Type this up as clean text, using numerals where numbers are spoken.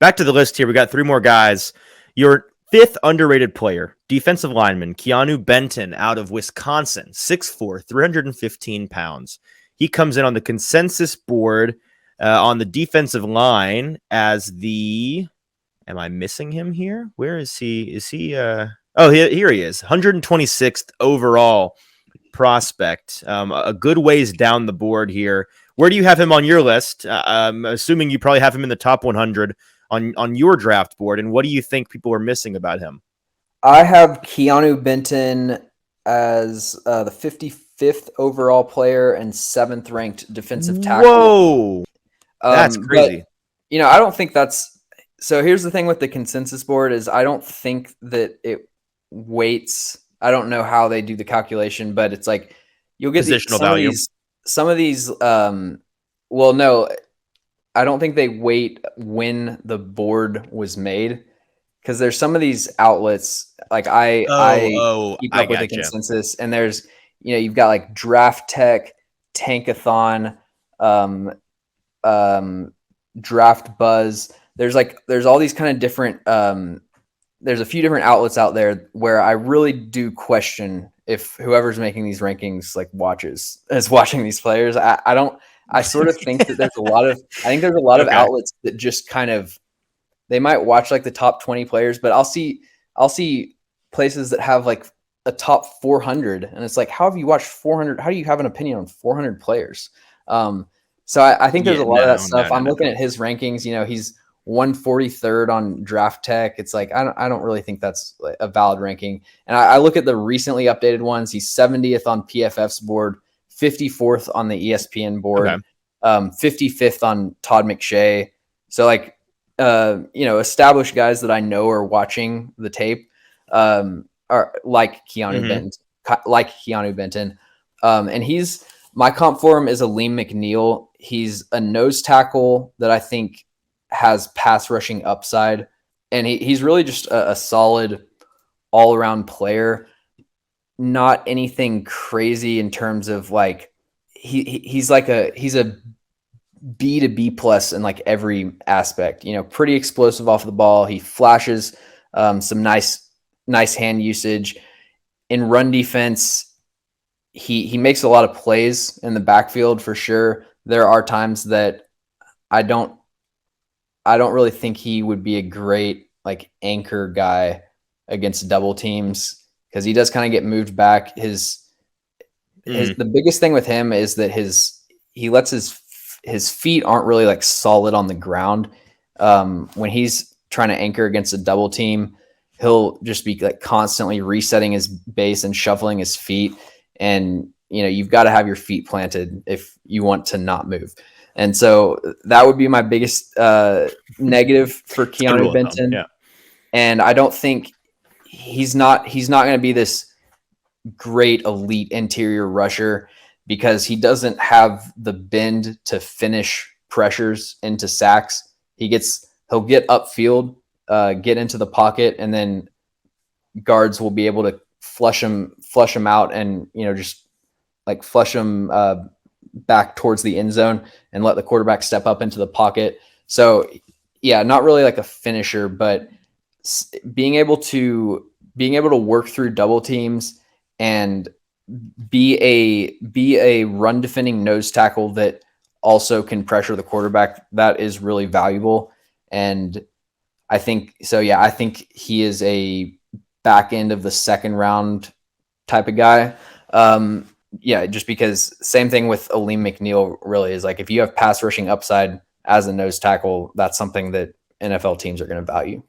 back to the list here. We got three more guys. Your fifth underrated player, defensive lineman, Keeanu Benton out of Wisconsin, 6'4", 315 pounds. He comes in on the consensus board on the defensive line as the... Am I missing him here? Where is he? Is he... Oh, here he is. 126th overall prospect. A good ways down the board here. Where do you have him on your list? I'm assuming you probably have him in the top 100 on your draft board. And what do you think people are missing about him? I have Keeanu Benton as the 55th overall player and 7th ranked defensive tackle. Whoa, that's crazy. But, I don't think that's... So here's the thing with the consensus board is I don't think that it weights. I don't know how they do the calculation, but it's like you'll get positional value. Some of these, well, no, I don't think they weight when the board was made because there's some of these outlets like I keep up with the consensus, and there's you've got like Draft Tech, Tankathon, Draft Buzz. There's all these kind of different. There's a few different outlets out there where I really do question if whoever's making these rankings is watching these players. I sort of think that there's a lot of outlets that just kind of, they might watch like the top 20 players, but I'll see places that have like a top 400 and it's like, how have you watched 400? How do you have an opinion on 400 players? So I think there's a lot of that stuff. I'm looking at his rankings, he's 143rd on Draft Tech. It's like, I don't really think that's a valid ranking. And I look at the recently updated ones. He's 70th on PFF's board, 54th on the ESPN board, 55th on Todd McShay. So like, established guys that I know are watching the tape are like Keeanu Benton. And my comp for him is Aleem McNeil. He's a nose tackle that I think has pass rushing upside, and he's really just a solid all-around player. Not anything crazy in terms of like he's a B to B plus in like every aspect. Pretty explosive off the ball. He flashes some nice hand usage in run defense. He makes a lot of plays in the backfield for sure. There are times that I don't really think he would be a great like anchor guy against double teams because he does kind of get moved back. The biggest thing with him is that he lets his feet aren't really like solid on the ground. When he's trying to anchor against a double team, he'll just be like constantly resetting his base and shuffling his feet. And you've got to have your feet planted if you want to not move. And so that would be my biggest negative for Keeanu Benton. Yeah. And I don't think he's not going to be this great elite interior rusher because he doesn't have the bend to finish pressures into sacks. He'll get upfield, get into the pocket, and then guards will be able to flush him out and just like flush him back towards the end zone and let the quarterback step up into the pocket. So yeah, not really like a finisher, but being able to work through double teams and be a run defending nose tackle that also can pressure the quarterback, that is really valuable. And I think he is a back end of the second round type of guy. Just because same thing with Aleem McNeil really is like if you have pass rushing upside as a nose tackle, that's something that NFL teams are going to value.